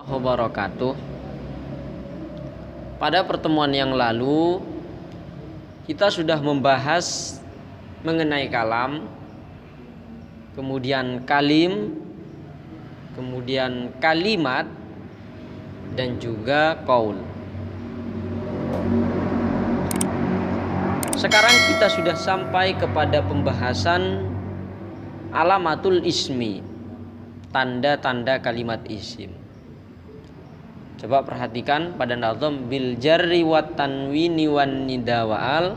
Wabarakatuh. Pada pertemuan yang lalu kita sudah membahas mengenai kalam, kemudian kalim, kemudian kalimat, dan juga qaul. Sekarang kita sudah sampai kepada pembahasan alamatul ismi, tanda-tanda kalimat isim. Coba perhatikan pada nazam bil jarri wat tanwini wan nida wa al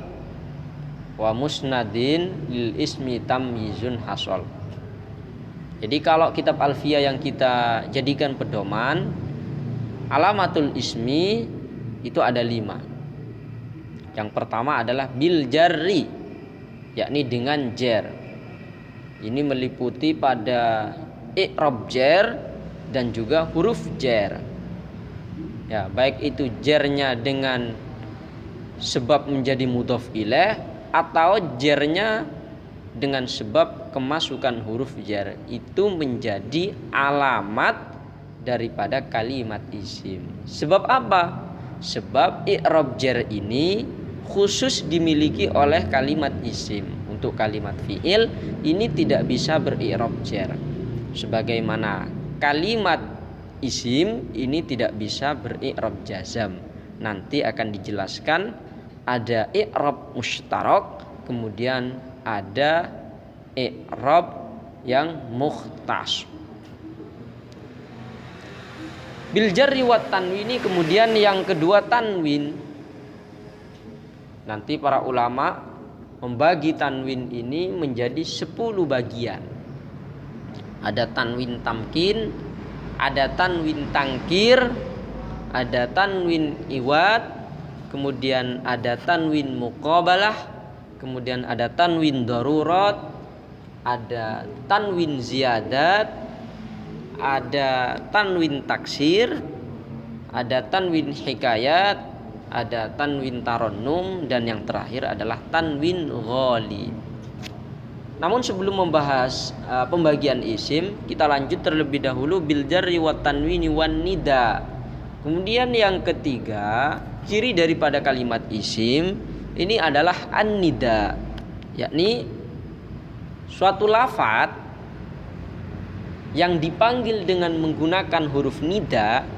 wa musnadin lil ismi tamyizun hasol. Jadi kalau kitab Alfiyah yang kita jadikan pedoman, alamatul ismi itu ada 5. Yang pertama adalah bil jarri, yakni dengan jar. Ini meliputi pada i'rab jar dan juga huruf jar. Ya, baik itu jarnya dengan sebab menjadi mudhof ilaih atau jarnya dengan sebab kemasukan huruf jar, itu menjadi alamat daripada kalimat isim. Sebab apa? Sebab i'rab jar ini khusus dimiliki oleh kalimat isim. Untuk kalimat fi'il ini tidak bisa beri'rab jar. Sebagaimana kalimat isim ini tidak bisa beri'rab jazam. Nanti akan dijelaskan ada i'rab mushtarak, kemudian ada i'rab yang mukhtas. Bil jarri wat tanwini, kemudian yang kedua tanwin. Nanti para ulama membagi tanwin ini menjadi 10 bagian. Ada tanwin tamkin, ada tanwin tangkir, ada tanwin iwad, kemudian ada tanwin muqabalah, kemudian ada tanwin darurat, ada tanwin ziyadat, ada tanwin taksir, ada tanwin hikayat, ada tanwin tarannum, dan yang terakhir adalah tanwin ghali. Namun sebelum membahas pembagian isim, kita lanjut terlebih dahulu bil jarri wat tanwini wan nida. Kemudian yang ketiga, ciri daripada kalimat isim ini adalah an-nida, yakni suatu lafaz yang dipanggil dengan menggunakan huruf nida,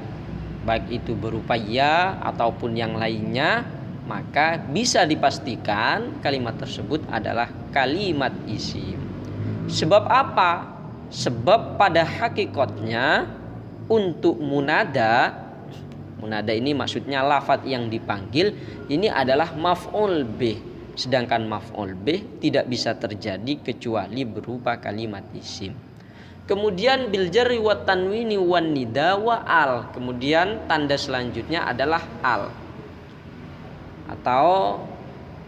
baik itu berupa ya ataupun yang lainnya, maka bisa dipastikan kalimat tersebut adalah kalimat isim. Sebab apa? Sebab pada hakikatnya untuk munada ini maksudnya lafaz yang dipanggil ini adalah maf'ul bih. Sedangkan maf'ul bih tidak bisa terjadi kecuali berupa kalimat isim. Kemudian bil jarri wat tanwini wan nida wa al. Kemudian tanda selanjutnya adalah al, atau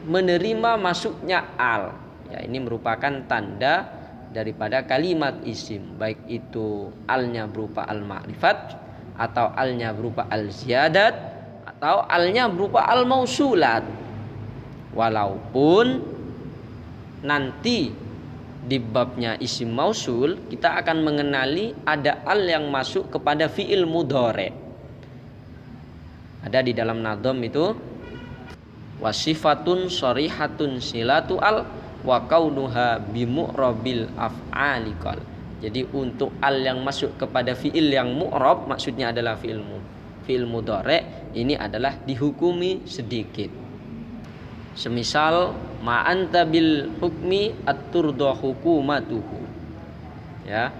menerima masuknya al. Ya, ini merupakan tanda daripada kalimat isim, baik itu alnya berupa al-ma'rifat, atau alnya berupa al-ziyadat, atau alnya berupa al-mausulat. Walaupun nanti di babnya isim mausul kita akan mengenali ada al yang masuk kepada fi'il mudhari. Ada di dalam nadham itu wasifatun sharihatun silatu al wa kaunuha bimu'rabil af'ali qal. Jadi untuk al yang masuk kepada fi'il yang mu'rab, maksudnya adalah fi'il mudhari, ini adalah dihukumi sedikit. Semisal ma anta bil hukmi at-turda hukumatuhu. Ya.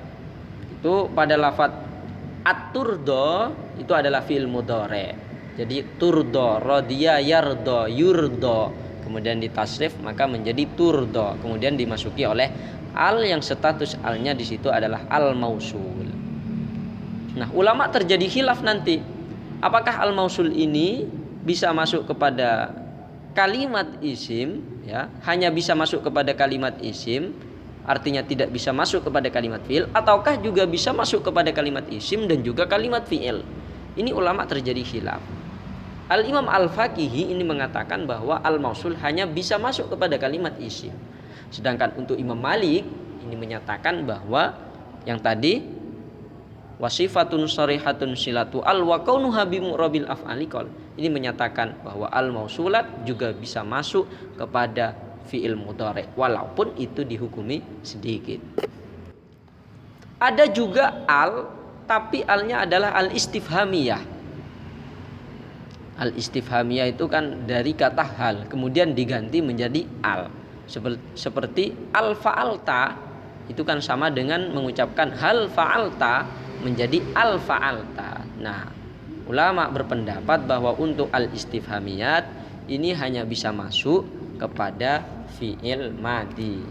Itu pada lafaz at-turda itu adalah fi'il mudhari. Jadi turdo, rodiya, yardo, yurdo, kemudian ditasrif maka menjadi turdo, kemudian dimasuki oleh al yang status alnya di situ adalah al mausul. Nah, ulama terjadi khilaf nanti, apakah al mausul ini bisa masuk kepada kalimat isim, ya, hanya bisa masuk kepada kalimat isim, artinya tidak bisa masuk kepada kalimat fi'il, ataukah juga bisa masuk kepada kalimat isim dan juga kalimat fi'il. Ini ulama terjadi khilaf. Al-Imam Al-Faqihi ini mengatakan bahwa al-mausul hanya bisa masuk kepada kalimat isim. Sedangkan untuk Imam Malik ini menyatakan bahwa yang tadi wasifatun sharihatun silatu al wa kaunuha bi mu'rabil af'ali qol. Ini menyatakan bahwa al mausulat juga bisa masuk kepada fi'il mudhari walaupun itu dihukumi sedikit. Ada juga al, tapi alnya adalah al istifhamiyah. Al istifhamiyah itu kan dari kata hal kemudian diganti menjadi al. Seperti al fa'alta itu kan sama dengan mengucapkan hal fa'alta menjadi al fa'alta. Nah, ulama berpendapat bahwa untuk al istifhamiyat ini hanya bisa masuk kepada fi'il madi.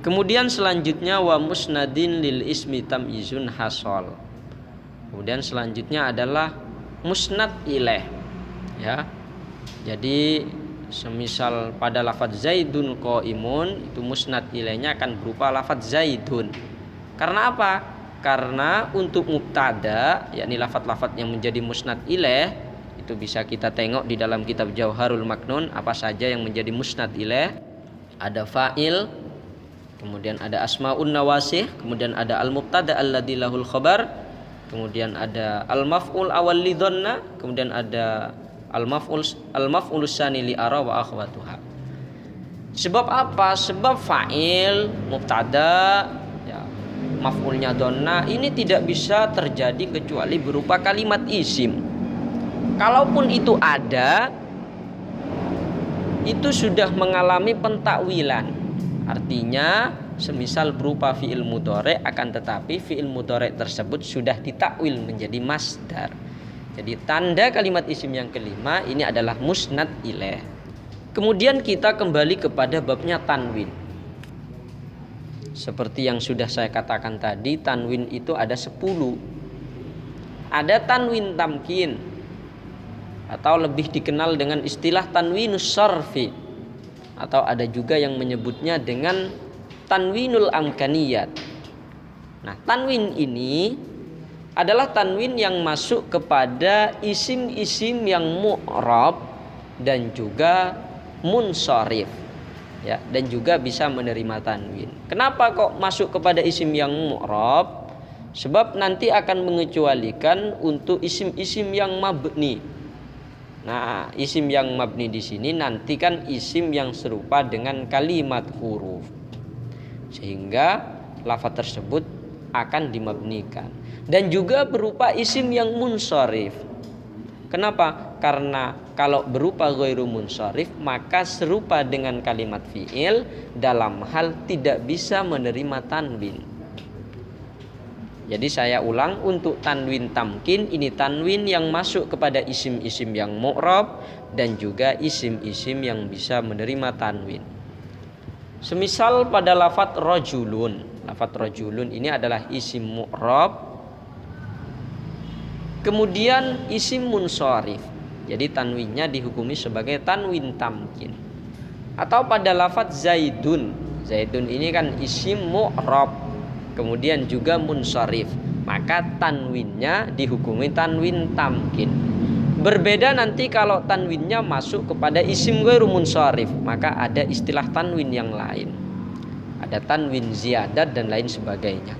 Kemudian selanjutnya wa musnadin lil ismi tamyizun hasol. Kemudian selanjutnya adalah musnad ilaih. Ya. Jadi semisal pada lafadz zaidun qaimun itu musnad ilaihnya akan berupa lafadz zaidun. Karena apa? Karena untuk mubtada yakni lafadz-lafadz yang menjadi musnad ilaih itu bisa kita tengok di dalam kitab Jauharul Maknun apa saja yang menjadi musnad ilaih. Ada fa'il, kemudian ada asmaun nawasih, kemudian ada al-mubtada alladzi lahul khabar, kemudian ada al-maf'ul awal li dhanna, kemudian ada al-maf'ul tsani li ara wa akhwatuha. Sebab apa? Sebab fa'il, mubtada, ya, maf'ulnya dhanna ini tidak bisa terjadi kecuali berupa kalimat isim. Kalaupun itu ada, itu sudah mengalami pentakwilan. Artinya semisal berupa fi'il mudhari akan tetapi fi'il mudhari tersebut sudah ditakwil menjadi masdar. Jadi tanda kalimat isim yang kelima ini adalah musnad ilaih. Kemudian kita kembali kepada babnya tanwin. Seperti yang sudah saya katakan tadi, tanwin itu ada 10. Ada tanwin tamkin atau lebih dikenal dengan istilah tanwinus sarfi, atau ada juga yang menyebutnya dengan tanwinul amkaniyat. Nah, tanwin ini adalah tanwin yang masuk kepada isim-isim yang mu'rab dan juga munsharif, ya, dan juga bisa menerima tanwin. Kenapa kok masuk kepada isim yang mu'rab? Sebab nanti akan mengecualikan untuk isim-isim yang mabni. Nah, isim yang mabni di sini nanti kan isim yang serupa dengan kalimat huruf, sehingga lafaz tersebut akan dimabnikan. Dan juga berupa isim yang munsharif. Kenapa? Karena kalau berupa ghairu munsharif maka serupa dengan kalimat fi'il dalam hal tidak bisa menerima tanwin. Jadi saya ulang, untuk tanwin tamkin ini tanwin yang masuk kepada isim-isim yang mu'rab dan juga isim-isim yang bisa menerima tanwin. Semisal pada lafadz rajulun. Lafadz rajulun ini adalah isim mu'rab kemudian isim munsharif. Jadi tanwinnya dihukumi sebagai tanwin tamkin. Atau pada lafadz zaidun. Zaidun ini kan isim mu'rab kemudian juga munsharif, maka tanwinnya dihukumi tanwin tamkin. Berbeda nanti kalau tanwinnya masuk kepada isim ghairu munsharif, maka ada istilah tanwin yang lain. Ada tanwin ziyadat dan lain sebagainya.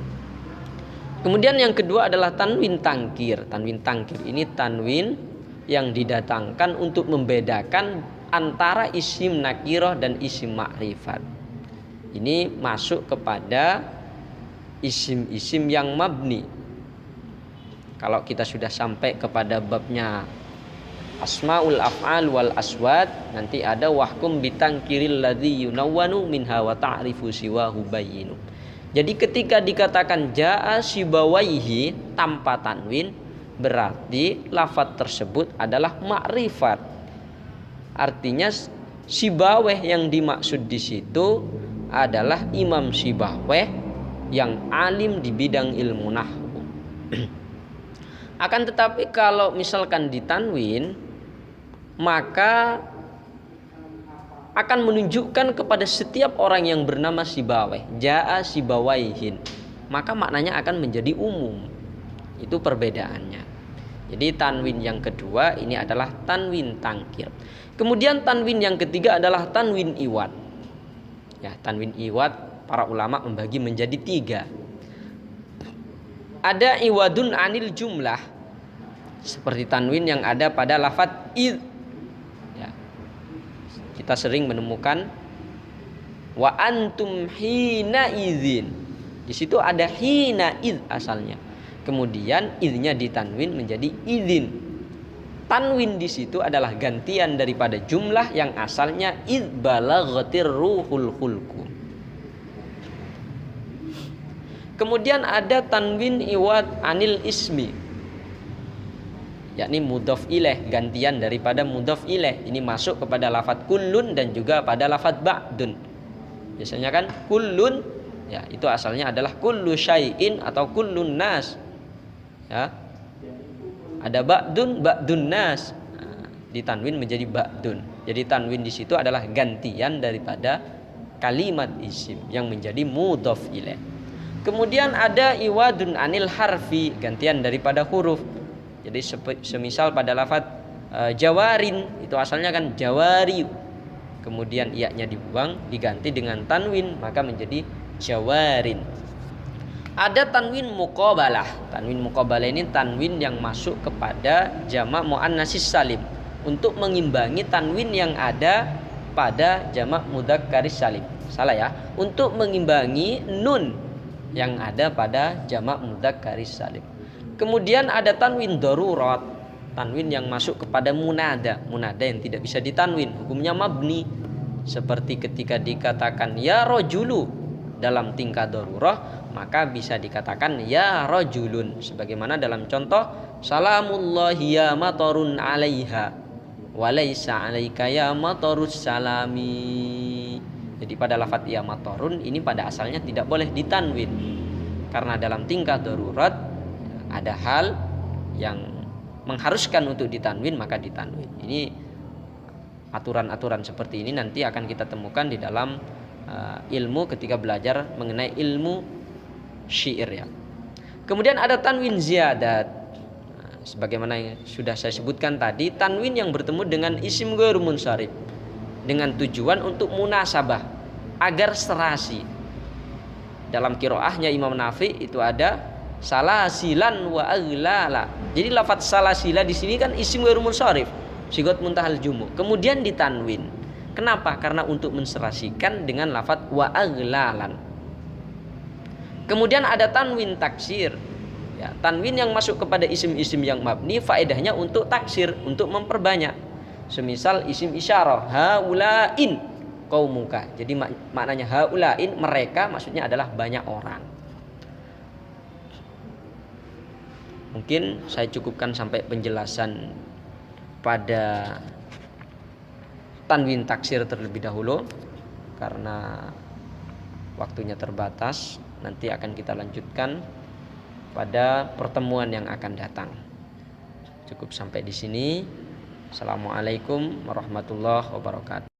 Kemudian yang kedua adalah tanwin tangkir. Tanwin tangkir ini tanwin yang didatangkan untuk membedakan antara isim nakirah dan isim ma'rifat. Ini masuk kepada isim-isim yang mabni. Kalau kita sudah sampai kepada babnya asmaul af'al wal aswad, nanti ada wahkum bitangkiril ladzi yunawwanu minha wa ta'rifu siwahu bayyinu. Jadi ketika dikatakan jaa sibawaihi tanpa tanwin, berarti lafaz tersebut adalah ma'rifat. Artinya Sibaweh yang dimaksud di situ adalah Imam Sibaweh yang alim di bidang ilmu nahwu. Akan tetapi kalau misalkan ditanwin, maka akan menunjukkan kepada setiap orang yang bernama Sibaweh, jaa Sibawaihin, maka maknanya akan menjadi umum. Itu perbedaannya. Jadi tanwin yang kedua ini adalah tanwin tangkir. Kemudian tanwin yang ketiga adalah tanwin iwad. Ya, tanwin iwad para ulama membagi menjadi 3. ada iwadun anil jumlah, seperti tanwin yang ada pada lafadz id. Ya. Kita sering menemukan wa antum hina idzin. Di situ ada hina id asalnya. Kemudian idnya ditanwin menjadi idzin. Tanwin di situ adalah gantian daripada jumlah yang asalnya id balaghatir ruhul khulqum. Kemudian ada tanwin iwad anil ismi, yakni mudhof ilaih, gantian daripada mudhof ilaih. Ini masuk kepada lafadz kullun dan juga pada lafadz ba'dun. Biasanya kan kullun, ya itu asalnya adalah kullu syai'in atau kullun nas. Ya. Ada ba'dun, ba'dun nas. Nah, ditanwin menjadi ba'dun. Jadi tanwin di situ adalah gantian daripada kalimat isim yang menjadi mudhof ilaih. Kemudian ada iwadun anil harfi, gantian daripada huruf. Jadi semisal pada lafadz jawarin, itu asalnya kan jawari. Kemudian iya-nya dibuang, diganti dengan tanwin, maka menjadi jawarin. Ada tanwin muqabalah. Tanwin muqabalah ini tanwin yang masuk kepada jamak muannatsis salim untuk mengimbangi tanwin yang ada pada jamak mudzakkaris salim. Salah ya, untuk mengimbangi nun yang ada pada jamak mudzakkaris salim. Kemudian ada tanwin darurat, tanwin yang masuk kepada munada, munada yang tidak bisa ditanwin, hukumnya mabni. Seperti ketika dikatakan ya rajulu dalam tingkah darurah, maka bisa dikatakan ya rajulun, sebagaimana dalam contoh salamullahi ya matarun alaiha walaysa alaika ya matarus salami. Jadi pada lafadz ya matarun ini pada asalnya tidak boleh ditanwin, karena dalam tingkah darurat ada hal yang mengharuskan untuk ditanwin, maka ditanwin. Ini aturan-aturan seperti ini nanti akan kita temukan di dalam ilmu ketika belajar mengenai ilmu syair ya. Kemudian ada tanwin ziyadat. Sebagaimana yang sudah saya sebutkan tadi, tanwin yang bertemu dengan isim ghairu munsharif dengan tujuan untuk munasabah agar serasi. Dalam qiraahnya Imam Nafi itu ada salasilan wa aghlala. Jadi lafadz salasila di sini kan isim ghairu munsharif, sigot muntahal jumu. Kemudian ditanwin. Kenapa? Karena untuk menserasikan dengan lafadz wa aghlalan. Kemudian ada tanwin taksir. Ya, tanwin yang masuk kepada isim-isim yang mabni faedahnya untuk taksir, untuk memperbanyak. Semisal isim isyarah haulain qaumuka. Jadi maknanya haulain mereka, maksudnya adalah banyak orang. Mungkin saya cukupkan sampai penjelasan pada tanwin taksir terlebih dahulu karena waktunya terbatas. Nanti akan kita lanjutkan pada pertemuan yang akan datang. Cukup sampai di sini. Assalamualaikum warahmatullahi wabarakatuh.